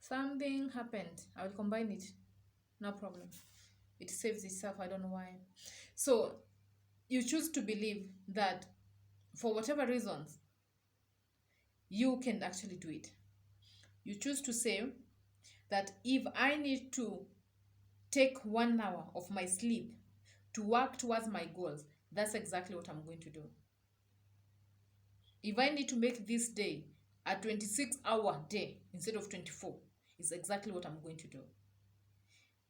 Something happened. I will combine it. No problem. It saves itself. I don't know why. So you choose to believe that for whatever reasons, you can actually do it. You choose to say that if I need to take 1 hour of my sleep to work towards my goals, that's exactly what I'm going to do. If I need to make this day a 26-hour day instead of 24, it's exactly what I'm going to do.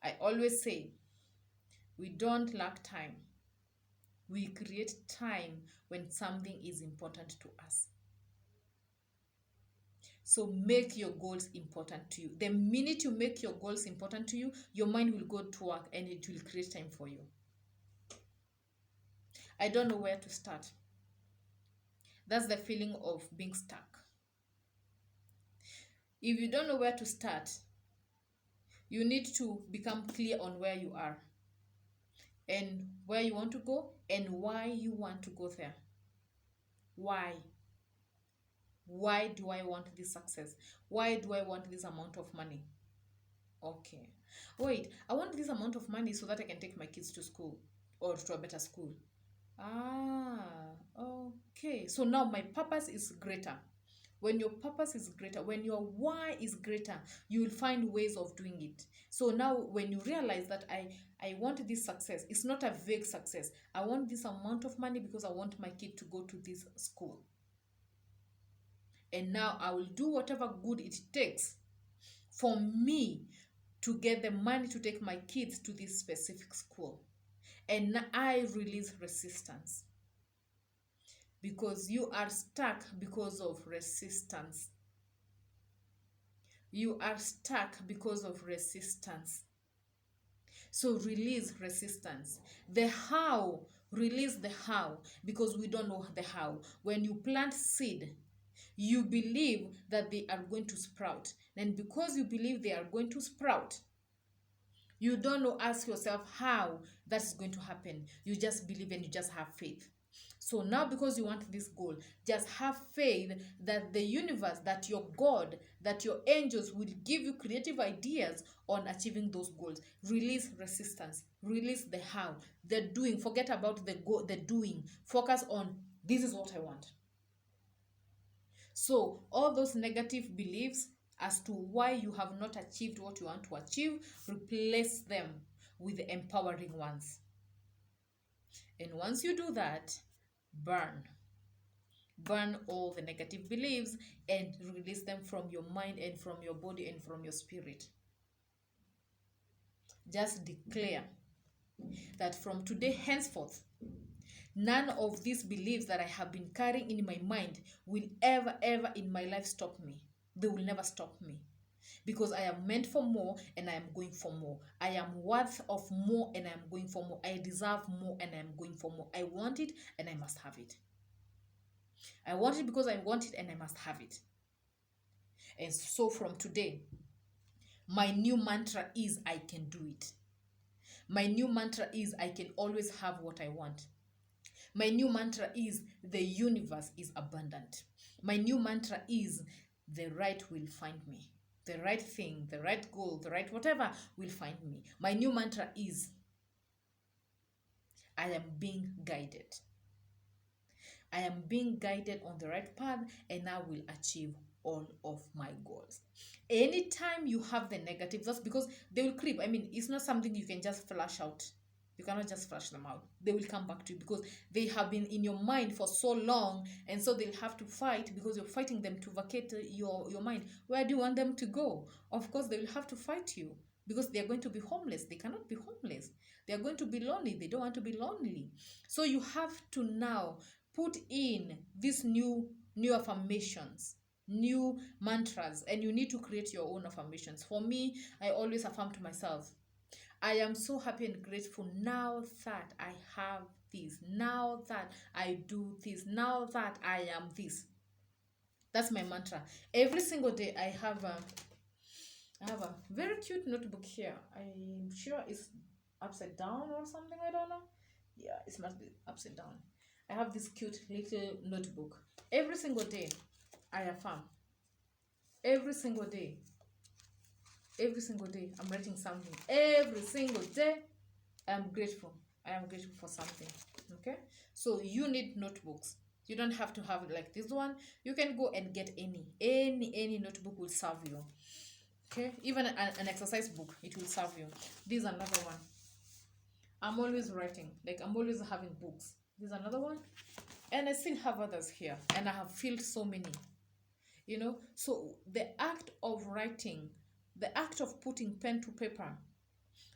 I always say, we don't lack time. We create time when something is important to us. So make your goals important to you. The minute you make your goals important to you, your mind will go to work and it will create time for you. I don't know where to start. That's the feeling of being stuck. If you don't know where to start, you need to become clear on where you are and where you want to go and why you want to go there. Why? Why do I want this success? Why do I want this amount of money? Okay. Wait, I want this amount of money so that I can take my kids to school or to a better school. Okay. So now my purpose is greater. When your purpose is greater, when your why is greater, you will find ways of doing it. So now when you realize that I want this success, it's not a vague success. I want this amount of money because I want my kid to go to this school. And now I will do whatever good it takes for me to get the money to take my kids to this specific school. And I release resistance. Because you are stuck because of resistance. You are stuck because of resistance. So release resistance. The how, release the how, because we don't know the how. When you plant seed, you believe that they are going to sprout. And because you believe they are going to sprout, you don't know, ask yourself how that is going to happen. You just believe and you just have faith. So now because you want this goal, just have faith that the universe, that your God, that your angels will give you creative ideas on achieving those goals. Release resistance. Release the how, the doing. Forget about the go, the doing. Focus on this is what I want. So all those negative beliefs as to why you have not achieved what you want to achieve, replace them with the empowering ones. And once you do that, burn all the negative beliefs and release them from your mind and from your body and from your spirit. Just declare that from today henceforth, none of these beliefs that I have been carrying in my mind will ever in my life stop me. They will never stop me. Because I am meant for more and I am going for more. I am worth of more and I am going for more. I deserve more and I am going for more. I want it and I must have it. I want it because I want it and I must have it. And so from today, my new mantra is I can do it. My new mantra is I can always have what I want. My new mantra is the universe is abundant. My new mantra is the right will find me. The right thing, the right goal, the right whatever will find me. My new mantra is I am being guided. I am being guided on the right path and I will achieve all of my goals. Anytime you have the negatives, that's because they will creep. I mean, it's not something you can just flash out. You cannot just flash them out. They will come back to you because they have been in your mind for so long, and so they'll have to fight because you're fighting them to vacate your mind. Where do you want them to go? Of course, they will have to fight you because they are going to be homeless. They cannot be homeless. They are going to be lonely. They don't want to be lonely. So you have to now put in these new affirmations, new mantras, and you need to create your own affirmations. For me, I always affirm to myself, I am so happy and grateful now that I have this, now that I do this, now that I am this. That's my mantra. Every single day I have a very cute notebook here. I'm sure it's upside down or something, I don't know. Yeah, it must be upside down. I have this cute little notebook. Every single day I affirm. Every single day Every single day, I'm writing something. Every single day, I'm grateful. I am grateful for something. Okay? So you need notebooks. You don't have to have it like this one. You can go and get any notebook will serve you. Okay? Even an exercise book, it will serve you. This is another one. I'm always writing. Like I'm always having books. This is another one. And I still have others here. And I have filled so many. So the act of writing, the act of putting pen to paper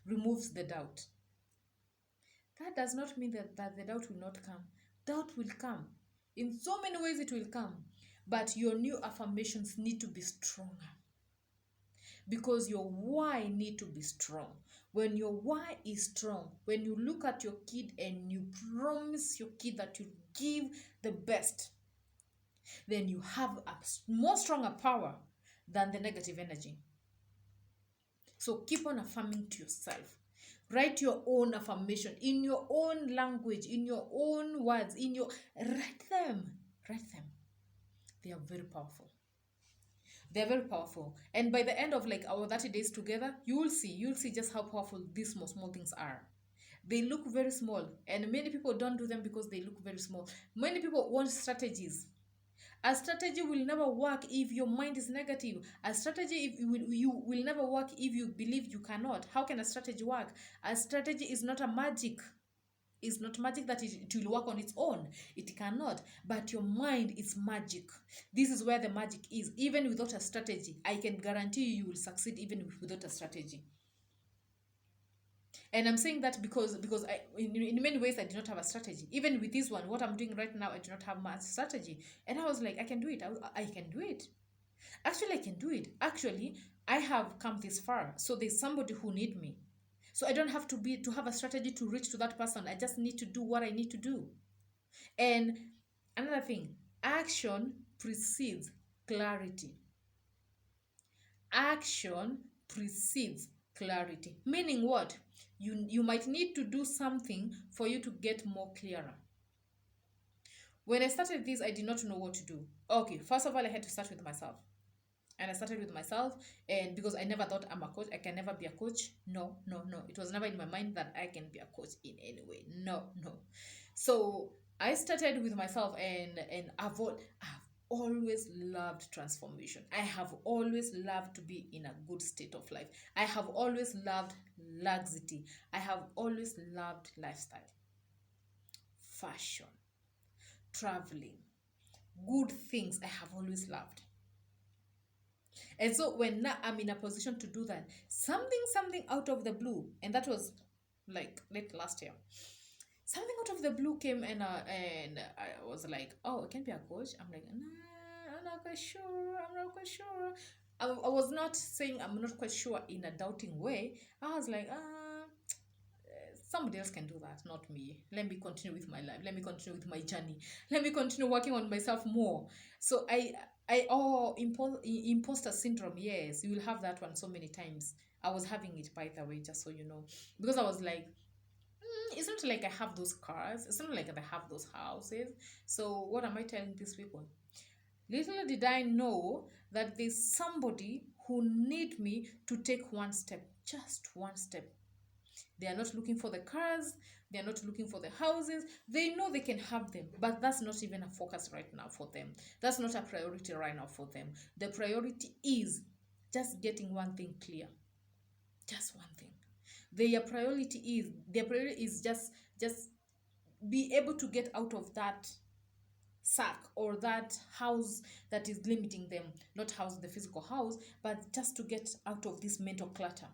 removes the doubt. That does not mean that the doubt will not come. Doubt will come. In so many ways it will come. But your new affirmations need to be stronger. Because your why need to be strong. When your why is strong, when you look at your kid and you promise your kid that you give the best, then you have a more stronger power than the negative energy. So keep on affirming to yourself. Write your own affirmation in your own language, in your own words, write them. They are very powerful. They're very powerful. And by the end of like our 30 days together, you'll see just how powerful these small things are. They look very small, and many people don't do them because they look very small. Many people want strategies. A strategy will never work if your mind is negative. A strategy you will never work if you believe you cannot. How can a strategy work? A strategy is not a magic. It's not magic that it will work on its own. It cannot. But your mind is magic. This is where the magic is. Even without a strategy, I can guarantee you will succeed even without a strategy. And I'm saying that because in many ways I did not have a strategy. Even with this one, what I'm doing right now, I do not have much strategy. And I was like, I can do it. I can do it. Actually, I can do it. Actually, I have come this far. So there's somebody who need me. So I don't have to have a strategy to reach to that person. I just need to do what I need to do. And another thing, action precedes clarity. Action precedes clarity. Meaning what? You might need to do something for you to get more clearer. When I started this, I did not know what to do. Okay, first of all, I had to start with myself. And I started with myself, and because I never thought I'm a coach, I can never be a coach. No. It was never in my mind that I can be a coach in any way. No. So I started with myself, and I've always loved transformation. I have always loved to be in a good state of life. I have always loved laxity. I have always loved lifestyle, fashion, traveling, good things. I have always loved. And so when now I'm in a position to do that, something out of the blue, and that was like late last year. Something out of the blue came, and I was like, oh, it can be a coach. I'm like, nah, I'm not quite sure. I was not saying I'm not quite sure in a doubting way. I was like, somebody else can do that, not me. Let me continue with my life. Let me continue with my journey. Let me continue working on myself more. So imposter syndrome. Yes, you will have that one so many times. I was having it, by the way, just so you know, because I was like, it's not like I have those cars. It's not like I have those houses. So what am I telling these people? Little did I know that there's somebody who need me to take one step, just one step. They are not looking for the cars. They are not looking for the houses. They know they can have them, but that's not even a focus right now for them. That's not a priority right now for them. The priority is just getting one thing clear. Just one thing. Their priority is just be able to get out of that sack or that house that is limiting them. Not house, the physical house, but just to get out of this mental clutter.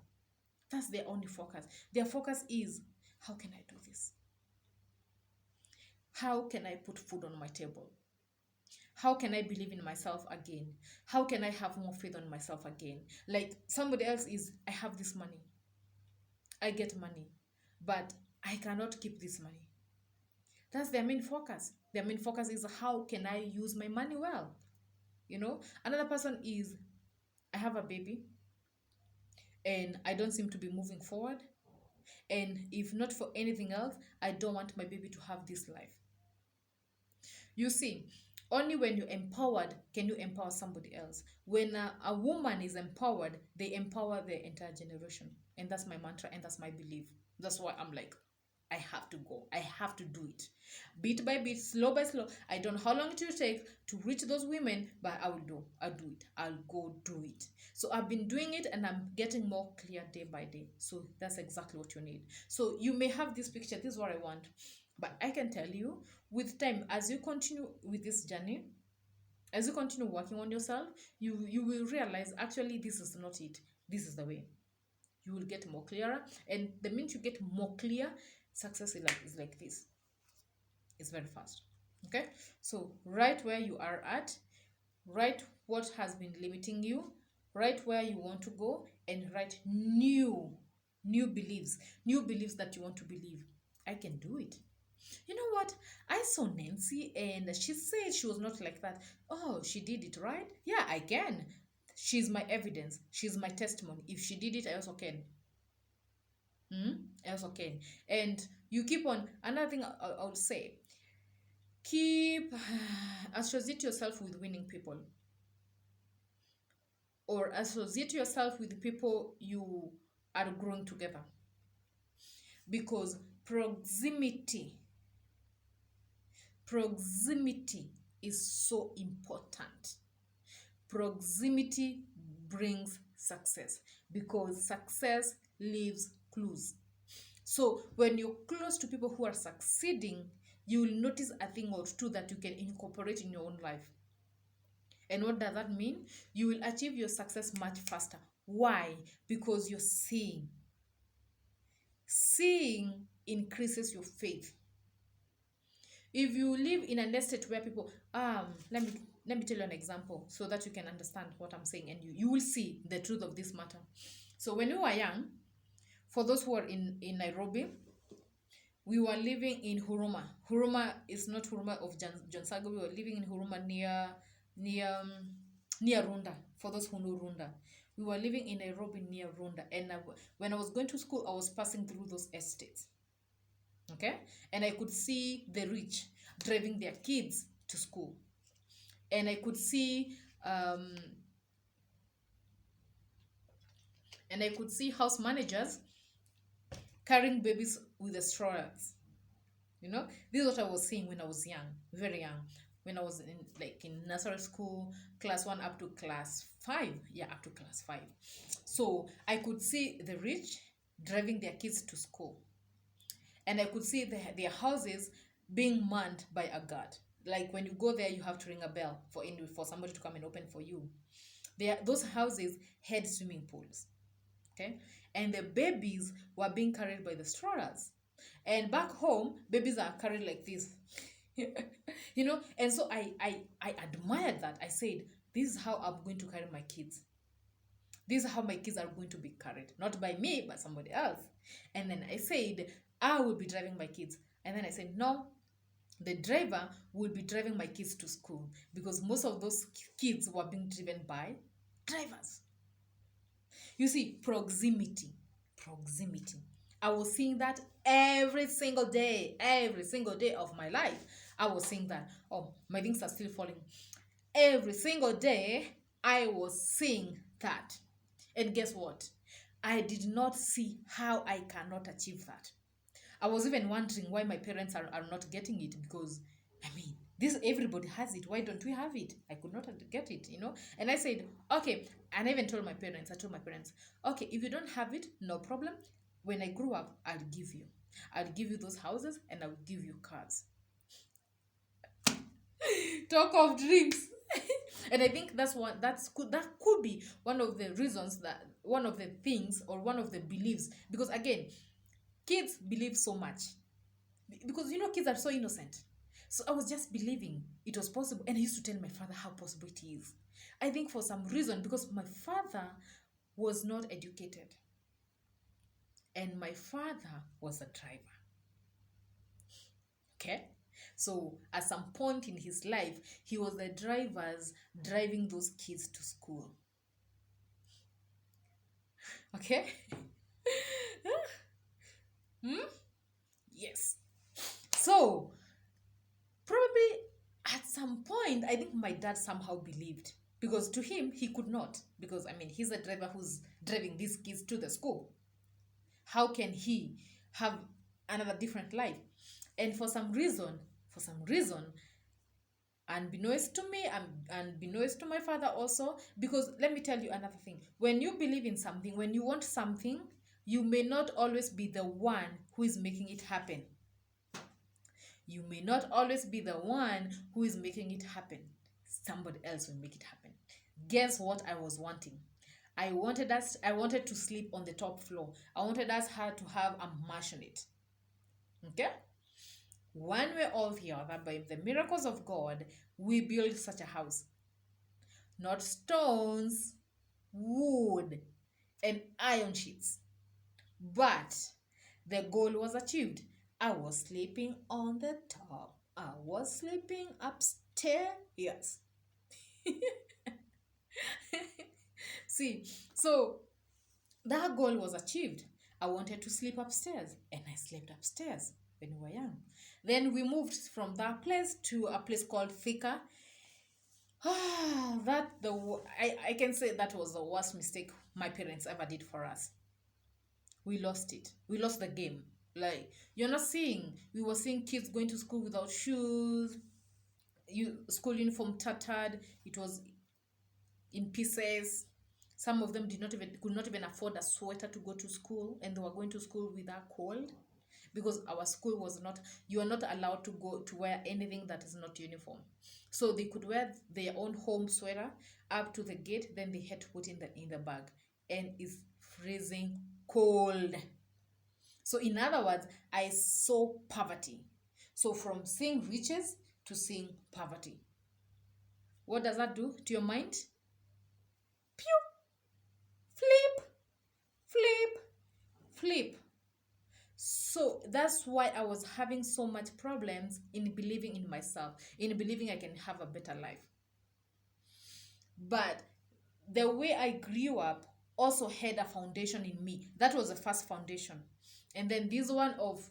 That's their only focus. Their focus is, how can I do this? How can I put food on my table? How can I believe in myself again? How can I have more faith on myself again? Like somebody else is, I have this money. I get money, but I cannot keep this money. That's their main focus. Their main focus is, how can I use my money well? Another person is, I have a baby and I don't seem to be moving forward. And if not for anything else, I don't want my baby to have this life. You see, Only when you're empowered can you empower somebody else. When a woman is empowered, they empower the entire generation. And that's my mantra and that's my belief. That's why I'm like, I have to go. I have to do it. Bit by bit, slow by slow. I don't know how long it will take to reach those women, but I will do. I'll do it. I'll go do it. So I've been doing it and I'm getting more clear day by day. So that's exactly what you need. So you may have this picture. This is what I want. But I can tell you, with time, as you continue with this journey, as you continue working on yourself, you will realize actually this is not it. This is the way. You will get more clearer, and the minute you get more clear, success is like this. It's very fast. Okay, so write where you are at, write what has been limiting you, write where you want to go, and write new beliefs that you want to believe. I can do it. You know what? I saw Nancy and she said she was not like that. Oh, she did it, right? Yeah, I can. She's my evidence. She's my testimony. If she did it, I also can. I also can. And you keep on. Another thing I would say, keep associate yourself with winning people, or associate yourself with people you are growing together, because proximity is so important. Proximity brings success, because success leaves clues. So when you're close to people who are succeeding, you will notice a thing or two that you can incorporate in your own life. And what does that mean? You will achieve your success much faster. Why? Because you're seeing. Seeing increases your faith. If you live in an estate where people, let me tell you an example so that you can understand what I'm saying, and you will see the truth of this matter. So when we were young, for those who are in Nairobi, we were living in Huruma. Huruma is not Huruma of John Sago. We were living in Huruma near Runda. For those who know Runda, we were living in Nairobi near Runda. And when I was going to school, I was passing through those estates. Okay, and I could see the rich driving their kids to school, and I could see house managers carrying babies with the strollers. This is what I was seeing when I was young, very young, when I was in nursery school, class 1 up to class 5. Yeah, up to class 5. So I could see the rich driving their kids to school, and I could see their houses being manned by a guard. Like when you go there, you have to ring a bell for somebody to come and open for you. Those houses had swimming pools. Okay, and the babies were being carried by the strollers. And back home, babies are carried like this. And so I admired that. I said, this is how I'm going to carry my kids. This is how my kids are going to be carried. Not by me, but somebody else. And then I said, I will be driving my kids. And then I said, no, the driver will be driving my kids to school, because most of those kids were being driven by drivers. You see, proximity. I was seeing that every single day of my life. I was seeing that. Oh, my things are still falling. Every single day, I was seeing that. And guess what? I did not see how I cannot achieve that. I was even wondering why my parents are not getting it, because, this everybody has it. Why don't we have it? I could not get it, And I said, okay. And I even told my parents, okay, if you don't have it, no problem. When I grow up, I'll give you those houses, and I'll give you cars. Talk of dreams. And I think that could be one of the reasons, that one of the things, or one of the beliefs, because again, kids believe so much, because kids are so innocent. So I was just believing it was possible, and I used to tell my father how possible it is. I think for some reason, because my father was not educated, and my father was a driver. Okay, so at some point in his life, he was the drivers driving those kids to school. Okay. Yes. So probably at some point mind, I think my dad somehow believed, because to him he could not, because I mean he's a driver who's driving these kids to the school. How can he have another different life? And for some reason, unbeknownst to me and unbeknownst to my father also, because let me tell you another thing. When you believe in something, when you want something, you may not always be the one who is making it happen. You may not always be the one who is making it happen. Somebody else will make it happen. Guess what I was wanting? I wanted to sleep on the top floor. I wanted us her to have a mansionette. Okay? One way or the other, by the miracles of God, we built such a house. Not stones, wood, and iron sheets. But the goal was achieved. I was sleeping on the top. I was sleeping upstairs. Yes. See, so that goal was achieved. I wanted to sleep upstairs, and I slept upstairs when we were young. Then we moved from that place to a place called Thika. I can say that was the worst mistake my parents ever did for us. We lost it. We lost the game. Like, you're not seeing. We were seeing kids going to school without shoes, school uniform tattered. It was in pieces. Some of them could not even afford a sweater to go to school, and they were going to school with a cold, because our school was not. You are not allowed to go to wear anything that is not uniform. So they could wear their own home sweater up to the gate. Then they had to put in the bag, and it's freezing cold. So in other words, I saw poverty. So from seeing riches to seeing poverty. What does that do to your mind? Pew! Flip! Flip! Flip! So that's why I was having so much problems in believing in myself, in believing I can have a better life. But the way I grew up also had a foundation in me. That was the first foundation. And then this one of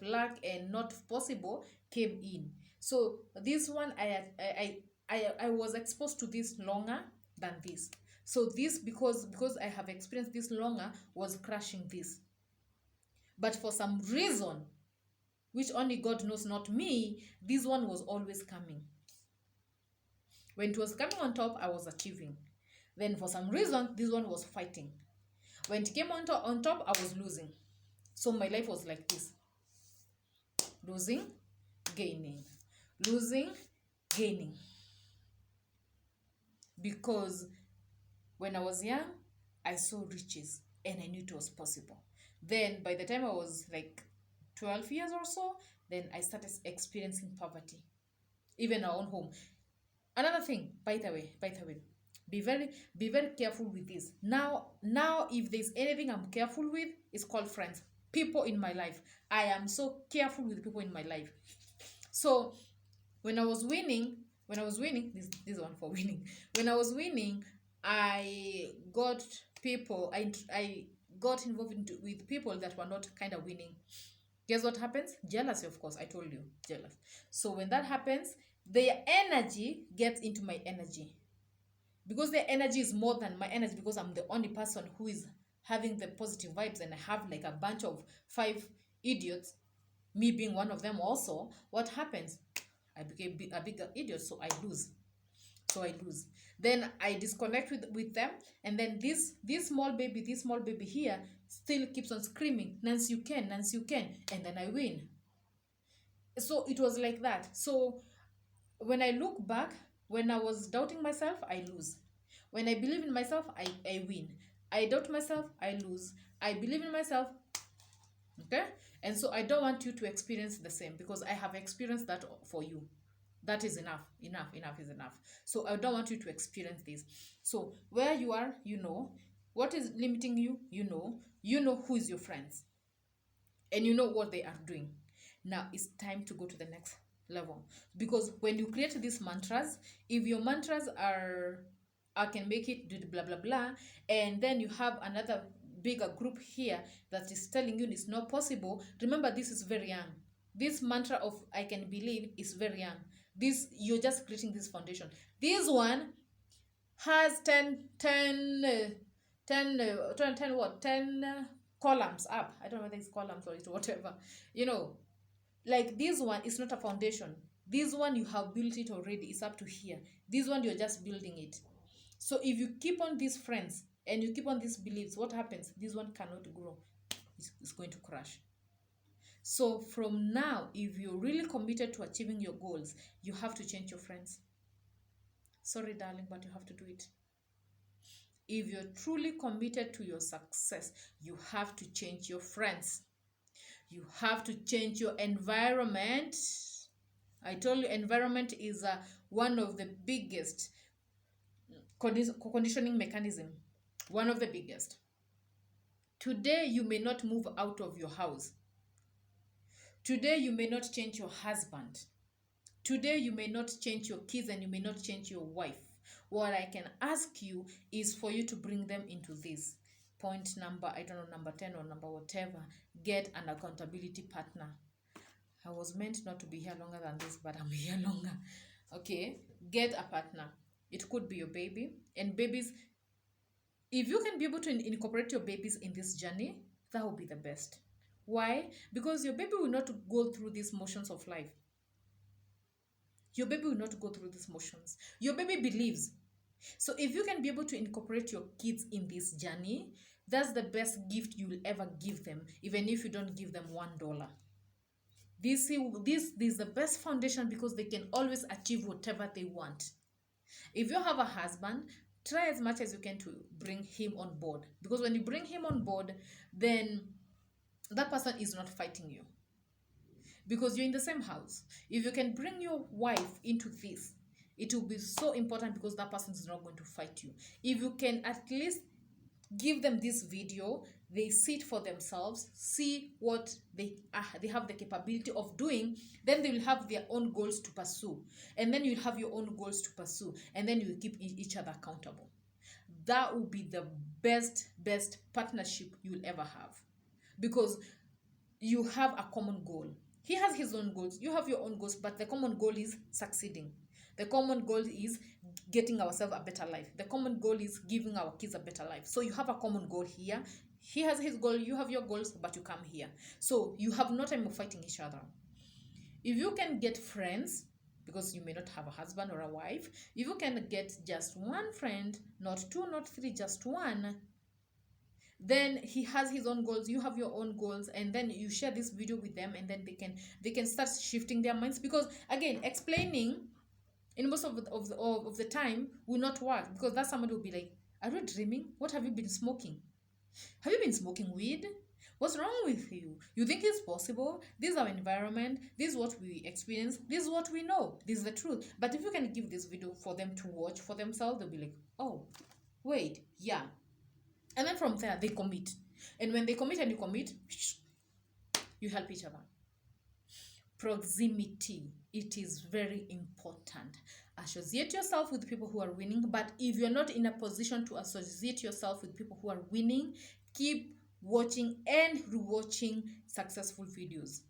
lack and not possible came in. So this one I was exposed to this longer than this. So this, because I have experienced this longer, was crushing this. But for some reason, which only God knows, not me, this one was always coming. When it was coming on top, I was achieving. Then for some reason, this one was fighting. When it came on top, I was losing. So my life was like this. Losing, gaining. Losing, gaining. Because when I was young, I saw riches and I knew it was possible. Then by the time I was like 12 years or so, then I started experiencing poverty. Even our own home. Another thing, by the way, be very careful with this. Now if there's anything I'm careful with, it's called friends. People in my life. I am so careful with people in my life. So when I was winning, this one for winning. When I was winning, I got people, I got involved with people that were not kind of winning. Guess what happens? Jealousy, of course. I told you, jealous. So when that happens, their energy gets into my energy. Because their energy is more than my energy, because I'm the only person who is having the positive vibes, and I have like a bunch of 5 idiots, me being one of them also. What happens? I became a bigger idiot, so I lose. Then I disconnect with them, and then this small baby here still keeps on screaming, Nancy, you can, Nancy, you can, and then I win. So it was like that. So when I look back, when I was doubting myself, I lose. When I believe in myself, I win. I doubt myself, I lose. I believe in myself. Okay? And so I don't want you to experience the same, because I have experienced that for you. That is enough. Enough is enough. So I don't want you to experience this. So where you are, you know. What is limiting you, you know. You know who is your friends. And you know what they are doing. Now it's time to go to the next level. Because when you create these mantras, if your mantras are, I can make it, do the blah blah blah, and then you have another bigger group here that is telling you it's not possible. Remember, this is very young. This mantra of I can believe is very young. This, you're just creating this foundation. This one has 10 columns up. I don't know whether it's columns or it's whatever. You know, like this one is not a foundation. This one you have built it already. It's up to here. This one you're just building it. So if you keep on these friends and you keep on these beliefs, what happens? This one cannot grow. It's going to crash. So from now, if you're really committed to achieving your goals, you have to change your friends. Sorry, darling, but you have to do it. If you're truly committed to your success, you have to change your friends. You have to change your environment. I told you, environment is one of the biggest conditioning mechanism. One of the biggest. Today, you may not move out of your house. Today, you may not change your husband. Today, you may not change your kids and you may not change your wife. What I can ask you is for you to bring them into this. Point number, I don't know, number 10 or number whatever. Get an accountability partner. I was meant not to be here longer than this, but I'm here longer. Okay, get a partner. It could be your baby. And babies, if you can be able to incorporate your babies in this journey, that will be the best. Why? Because your baby will not go through these motions of life. Your baby will not go through these motions. Your baby believes. So if you can be able to incorporate your kids in this journey, that's the best gift you will ever give them, even if you don't give them $1. This is the best foundation because they can always achieve whatever they want. If you have a husband, try as much as you can to bring him on board. Because when you bring him on board, then that person is not fighting you. Because you're in the same house. If you can bring your wife into this, it will be so important because that person is not going to fight you. If you can at least give them this video, they see it for themselves, see what they have the capability of doing, then they will have their own goals to pursue. And then you'll have your own goals to pursue. And then you will keep each other accountable. That will be the best partnership you'll ever have. Because you have a common goal. He has his own goals. You have your own goals, but the common goal is succeeding. The common goal is getting ourselves a better life. The common goal is giving our kids a better life. So you have a common goal here. He has his goal, you have your goals, but you come here. So you have no time of fighting each other. If you can get friends, because you may not have a husband or a wife, if you can get just one friend, not two, not three, just one, then he has his own goals, you have your own goals, and then you share this video with them, and then they can start shifting their minds. Because again, explaining in most of the time will not work, because that somebody will be like, are you dreaming? What have you been smoking? Have you been smoking weed? What's wrong with you? You think it's possible? This is our environment. This is what we experience. This is what we know. This is the truth. But if you can give this video for them to watch for themselves, they'll be like, oh, wait, yeah. And then from there, they commit. And when they commit and you commit, you help each other. Proximity. It is very important. Associate yourself with people who are winning. But if you're not in a position to associate yourself with people who are winning, keep watching and rewatching successful videos.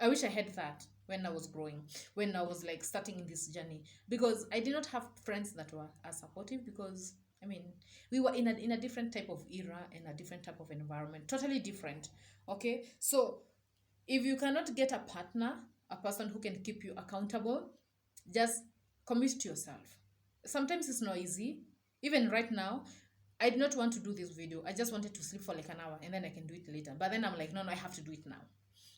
I wish I had that when I was growing, when I was like starting in this journey, because I did not have friends that were as supportive, because I mean, we were in a different type of era and a different type of environment, totally different. Okay, so if you cannot get a partner, a person who can keep you accountable, just commit to yourself. Sometimes it's not easy. Even right now, I did not want to do this video. I just wanted to sleep for like an hour and then I can do it later. But then I'm like, no, I have to do it now.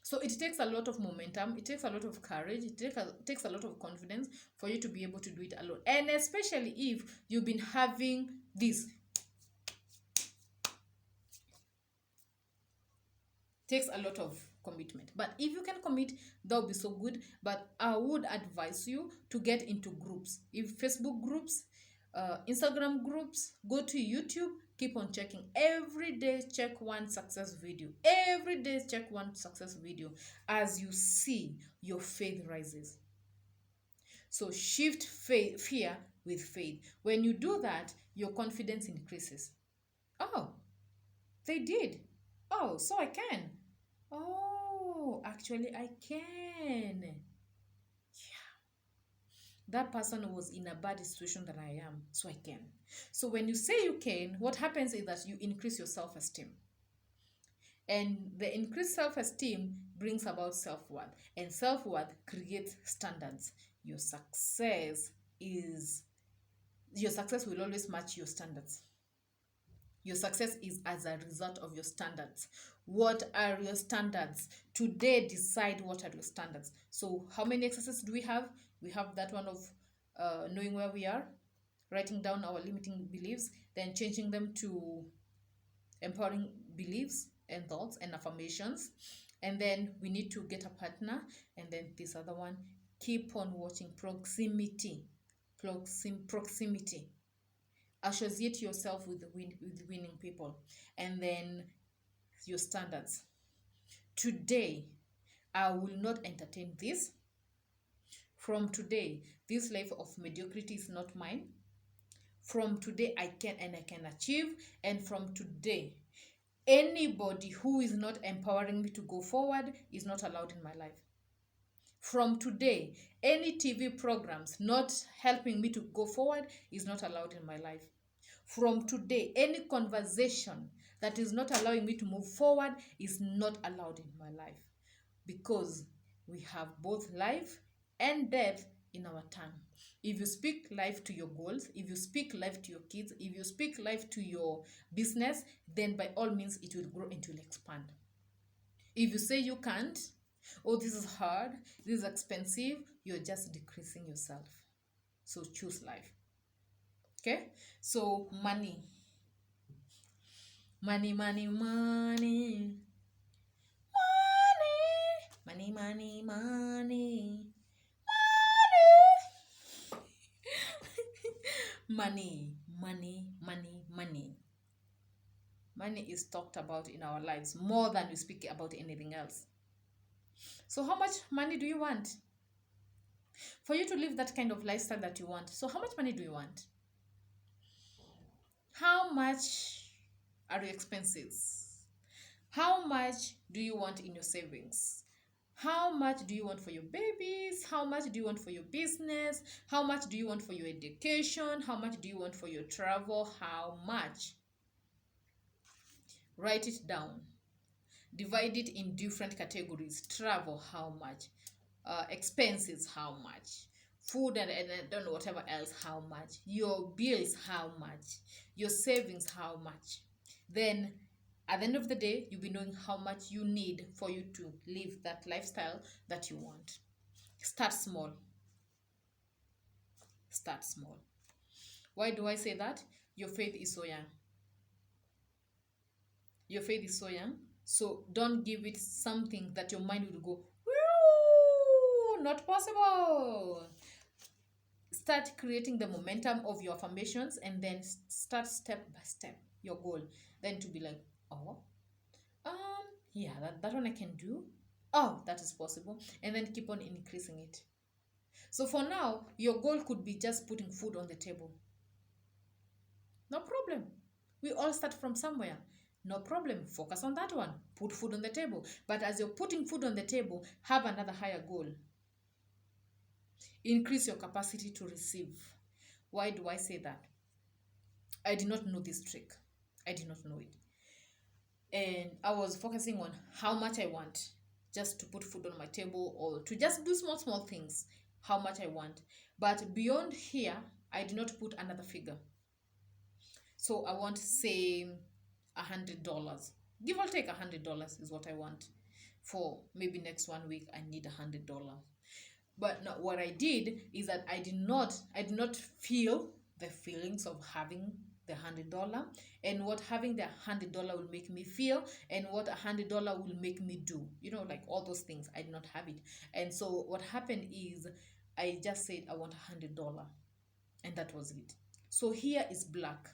So it takes a lot of momentum. It takes a lot of courage. It takes a lot of confidence for you to be able to do it alone. And especially if you've been having this. Takes a lot of commitment. But if you can commit, that would be so good. But I would advise you to get into groups. If Facebook groups, Instagram groups, go to YouTube, keep on checking. Every day, check one success video. Every day, check one success video. As you see, your faith rises. So shift fear with faith. When you do that, your confidence increases. Oh, they did. Oh, so I can. Oh, actually I can. Yeah. that person was in a bad situation than I am, so I can. So when you say you can, what happens is that you increase your self-esteem. And the increased self-esteem brings about self-worth. And self-worth creates standards. Your success is your success will always match your standards. Your success is as a result of your standards. What are your standards? Today, decide what are your standards. So, how many exercises do we have? We have that one of knowing where we are, writing down our limiting beliefs, then changing them to empowering beliefs and thoughts and affirmations. And then we need to get a partner. And then this other one, keep on watching proximity. Proximity. Associate yourself with winning people. And then your standards. Today, I will not entertain this. From today, this life of mediocrity is not mine. From today, I can and I can achieve. And from today, anybody who is not empowering me to go forward is not allowed in my life. From today, any TV programs not helping me to go forward is not allowed in my life. From today, any conversation that is not allowing me to move forward is not allowed in my life. Because we have both life and death in our tongue. If you speak life to your goals, if you speak life to your kids, if you speak life to your business, then by all means it will grow and it will expand. If you say you can't, oh, this is hard, this is expensive, you're just decreasing yourself. So choose life. Okay? So money. Money, money, money. Money, money, money. Money, money, money, money. Money is talked about in our lives more than we speak about anything else. So how much money do you want? For you to live that kind of lifestyle that you want. So how much money do you want? How much are your expenses? How much do you want in your savings? How much do you want for your babies? How much do you want for your business? How much do you want for your education? How much do you want for your travel? How much? Write it down. Divide it in different categories. Travel, how much? Expenses, how much? Food and I don't know, whatever else, how much? Your bills, how much? Your savings, how much? Then at the end of the day, you'll be knowing how much you need for you to live that lifestyle that you want. Start small. Start small. Why do I say that? Your faith is so young. Your faith is so young. So don't give it something that your mind will go, woo, not possible. Start creating the momentum of your affirmations and then start step by step your goal. Then to be like, oh, yeah, that one I can do. Oh, that is possible. And then keep on increasing it. So for now, your goal could be just putting food on the table. No problem. We all start from somewhere. No problem. Focus on that one. Put food on the table. But as you're putting food on the table, have another higher goal. Increase your capacity to receive. Why do I say that? I did not know this trick. I did not know it. And I was focusing on how much I want just to put food on my table or to just do small things. How much I want. But beyond here, I did not put another figure. So I want, say, $100. Give or take $100 is what I want. For maybe next 1 week, I need $100. But no, what I did is that I did not feel the feelings of having the $100 and what having the $100 will make me feel and what $100 will make me do. You know, like all those things. I did not have it. And so what happened is I just said I want $100 and that was it. So here is black.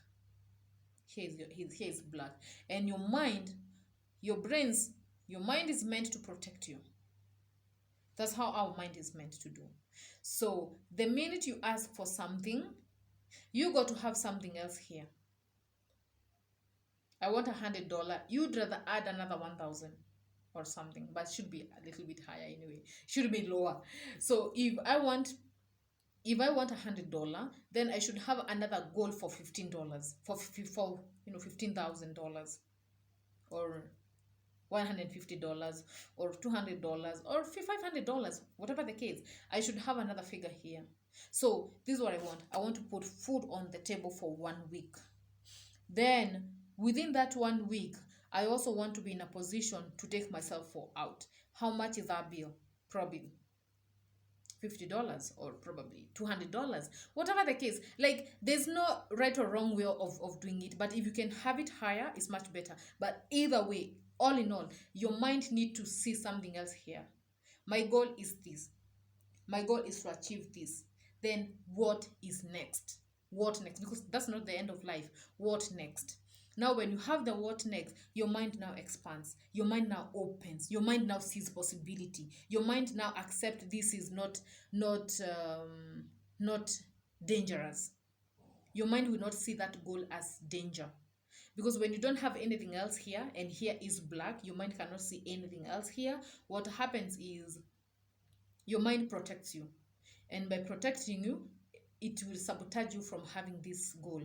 Here is black. And your mind, your mind is meant to protect you. That's how our mind is meant to do. So the minute you ask for something, you got to have something else here. I want $100. You'd rather add another 1,000 or something, but it should be a little bit higher anyway. Should be lower. So if If I want $100, then I should have another goal for $15, for $15,000, or $150, or $200, or $500, whatever the case. I should have another figure here. So this is what I want. I want to put food on the table for 1 week. Then within that 1 week, I also want to be in a position to take myself for out. How much is that bill? Probably $50, or probably $200, whatever the case. Like, there's no right or wrong way of doing it, but if you can have it higher, it's much better. But either way, all in all, your mind need to see something else here. My goal is this. My goal is to achieve this. Then what is next? What next? Because that's not the end of life. What next? Now, when you have the what next, your mind now expands. Your mind now opens. Your mind now sees possibility. Your mind now accepts this is not dangerous. Your mind will not see that goal as danger. Because when you don't have anything else here, and here is black, your mind cannot see anything else here. What happens is your mind protects you. And by protecting you, it will sabotage you from having this goal.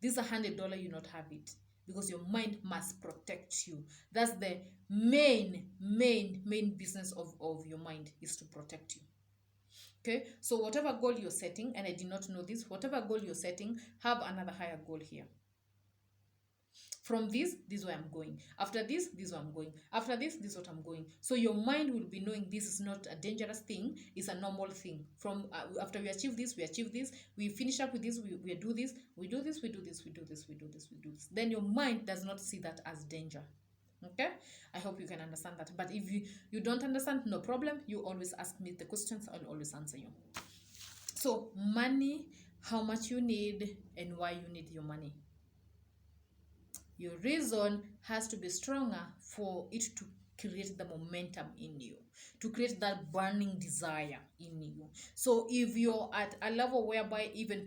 This $100, you not have it, because your mind must protect you. That's the main business of your mind, is to protect you. Okay, so whatever goal you're setting, and I did not know this, whatever goal you're setting, have another higher goal here. From this is where I'm going. After this is where I'm going. After this is what I'm going. So your mind will be knowing this is not a dangerous thing, it's a normal thing. From after we achieve this, we finish up with this, we do this, we do this, we do this, we do this, we do this, we do this. Then your mind does not see that as danger. Okay, I hope you can understand that. But if you don't understand, no problem. You always ask me the questions, I'll always answer you. So money, how much you need and why you need your money. Your reason has to be stronger for it to create the momentum in you, to create that burning desire in you. So if you're at a level whereby even